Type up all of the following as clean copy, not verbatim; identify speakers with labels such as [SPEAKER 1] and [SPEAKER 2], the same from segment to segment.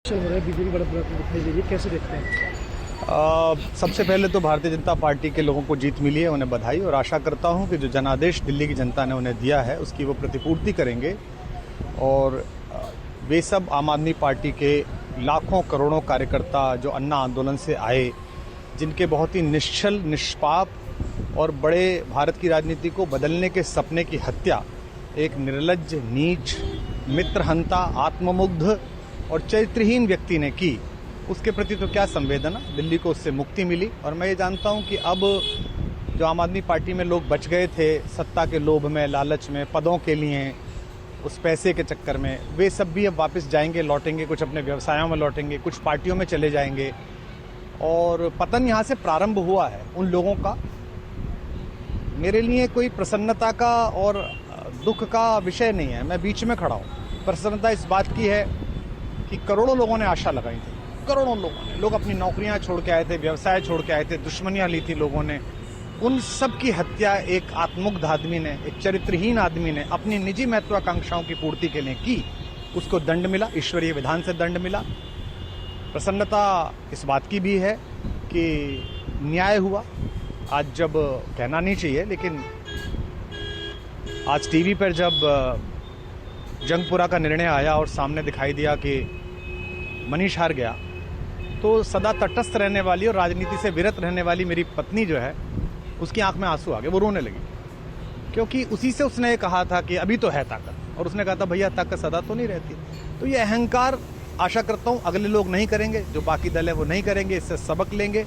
[SPEAKER 1] चल रहा है, बीजेपी बढ़त दिखाई दे रही है, कैसे देखते हैं?
[SPEAKER 2] सबसे पहले तो भारतीय जनता पार्टी के लोगों को जीत मिली है, उन्हें बधाई, और आशा करता हूं कि जो जनादेश दिल्ली की जनता ने उन्हें दिया है उसकी वो प्रतिपूर्ति करेंगे। और वे सब आम आदमी पार्टी के लाखों करोड़ों कार्यकर्ता जो अन्ना आंदोलन से आए, जिनके बहुत ही निश्चल, निष्पाप और बड़े भारत की राजनीति को बदलने के सपने की हत्या एक निर्लज्ज, नीच, मित्रहंता, आत्ममुग्ध और चरित्रहीन व्यक्ति ने की, उसके प्रति तो क्या संवेदना। दिल्ली को उससे मुक्ति मिली। और मैं ये जानता हूं कि अब जो आम आदमी पार्टी में लोग बच गए थे सत्ता के लोभ में, लालच में, पदों के लिए, उस पैसे के चक्कर में, वे सब भी अब वापस जाएंगे, लौटेंगे, कुछ अपने व्यवसायों में लौटेंगे, कुछ पार्टियों में चले जाएंगे। और पतन यहाँ से प्रारंभ हुआ है उन लोगों का। मेरे लिए कोई प्रसन्नता का और दुख का विषय नहीं है, मैं बीच में खड़ा हूँ। प्रसन्नता इस बात की है कि करोड़ों लोगों ने आशा लगाई थी, करोड़ों लोगों ने, लोग अपनी नौकरियां छोड़ के आए थे, व्यवसाय छोड़ के आए थे, दुश्मनियां ली थी लोगों ने, उन सब की हत्या एक आत्ममुग्ध आदमी ने, एक चरित्रहीन आदमी ने अपनी निजी महत्वाकांक्षाओं की पूर्ति के लिए की। उसको दंड मिला, ईश्वरीय विधान से दंड मिला। प्रसन्नता इस बात की भी है कि न्याय हुआ। आज जब कहना नहीं चाहिए, लेकिन आज टीवी पर जब जंगपुरा का निर्णय आया और सामने दिखाई दिया कि मनीष हार गया, तो सदा तटस्थ रहने वाली और राजनीति से विरत रहने वाली मेरी पत्नी जो है, उसकी आंख में आंसू आ गए, वो रोने लगी। क्योंकि उसी से उसने कहा था कि अभी तो है ताकत, और उसने कहा था भैया ताकत सदा तो नहीं रहती। तो ये अहंकार आशा करता हूँ अगले लोग नहीं करेंगे, जो बाकी दल है वो नहीं करेंगे, इससे सबक लेंगे।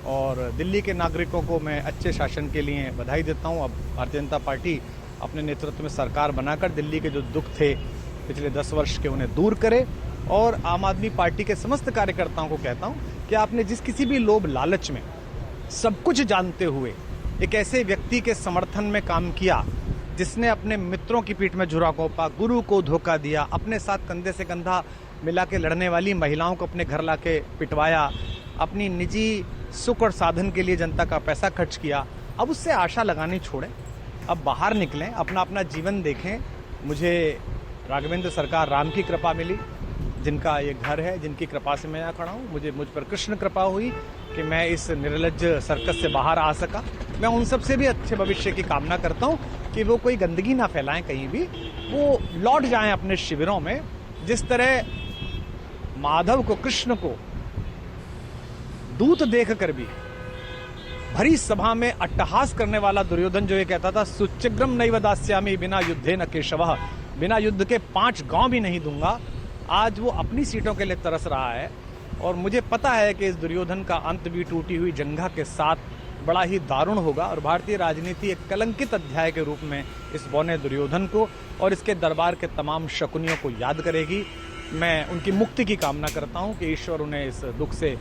[SPEAKER 2] और दिल्ली के नागरिकों को मैं अच्छे शासन के लिए बधाई देता हूँ। अब भारतीय जनता पार्टी अपने नेतृत्व में सरकार बनाकर दिल्ली के जो दुख थे पिछले 10 वर्ष के, उन्हें दूर करे। और आम आदमी पार्टी के समस्त कार्यकर्ताओं को कहता हूं कि आपने जिस किसी भी लोभ लालच में, सब कुछ जानते हुए एक ऐसे व्यक्ति के समर्थन में काम किया जिसने अपने मित्रों की पीठ में झुरा घोंपा, गुरु को धोखा दिया, अपने साथ कंधे से कंधा मिला के लड़ने वाली महिलाओं को अपने घर लाके पिटवाया, अपनी निजी सुख और साधन के लिए जनता का पैसा खर्च किया, अब उससे आशा लगानी छोड़ें, अब बाहर निकलें, अपना अपना जीवन देखें। मुझे राघवेंद्र सरकार राम की कृपा मिली, जिनका ये घर है, जिनकी कृपा से मैं यहाँ खड़ा हूँ। मुझ पर कृष्ण कृपा हुई कि मैं इस निर्लज्ज सर्कस से बाहर आ सका। मैं उन सब से भी अच्छे भविष्य की कामना करता हूँ कि वो कोई गंदगी ना फैलाएं कहीं भी, वो लौट जाएं अपने शिविरों में। जिस तरह माधव को, कृष्ण को दूत देख कर भी भरी सभा में अट्टहास करने वाला दुर्योधन जो ये कहता था, सुचिग्रम नैव दास्यामि बिना युद्धे न केशवः, बिना युद्ध के 5 गांव भी नहीं दूंगा, आज वो अपनी सीटों के लिए तरस रहा है। और मुझे पता है कि इस दुर्योधन का अंत भी टूटी हुई जंघा के साथ बड़ा ही दारुण होगा, और भारतीय राजनीति एक कलंकित अध्याय के रूप में इस बौने दुर्योधन को और इसके दरबार के तमाम शकुनियों को याद करेगी। मैं उनकी मुक्ति की कामना करता हूं कि ईश्वर उन्हें इस दुख से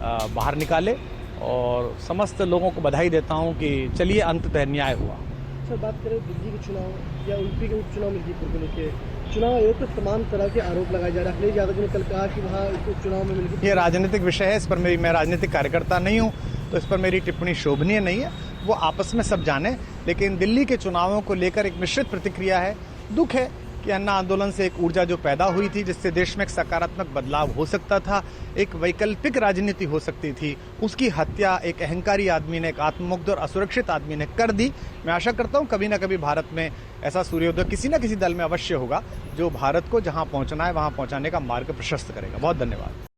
[SPEAKER 2] बाहर निकाले, और समस्त लोगों को बधाई देता हूं कि चलिए अंततः न्याय हुआ।
[SPEAKER 1] सर, बात करें दिल्ली के चुनाव या यूपी के उपचुनाव मिर्जापुर को लेकर, चुनाव आयोग पर तमाम तरह के आरोप लगाए जा रहे हैं। अखिलेश यादव ने कल कहा कि वहाँ उपचुनाव में मिलकर,
[SPEAKER 2] ये राजनीतिक विषय है, इस पर मैं राजनीतिक कार्यकर्ता नहीं हूँ, तो इस पर मेरी टिप्पणी शोभनीय नहीं है। वो आपस में सब जाने। लेकिन दिल्ली के चुनावों को लेकर एक मिश्रित प्रतिक्रिया है। दुख है कि अन्ना आंदोलन से एक ऊर्जा जो पैदा हुई थी, जिससे देश में एक सकारात्मक बदलाव हो सकता था, एक वैकल्पिक राजनीति हो सकती थी, उसकी हत्या एक अहंकारी आदमी ने, एक आत्ममुग्ध और असुरक्षित आदमी ने कर दी। मैं आशा करता हूं कभी ना कभी भारत में ऐसा सूर्योदय किसी न किसी दल में अवश्य होगा, जो भारत को जहां पहुंचना है वहां पहुंचाने का मार्ग प्रशस्त करेगा। बहुत धन्यवाद।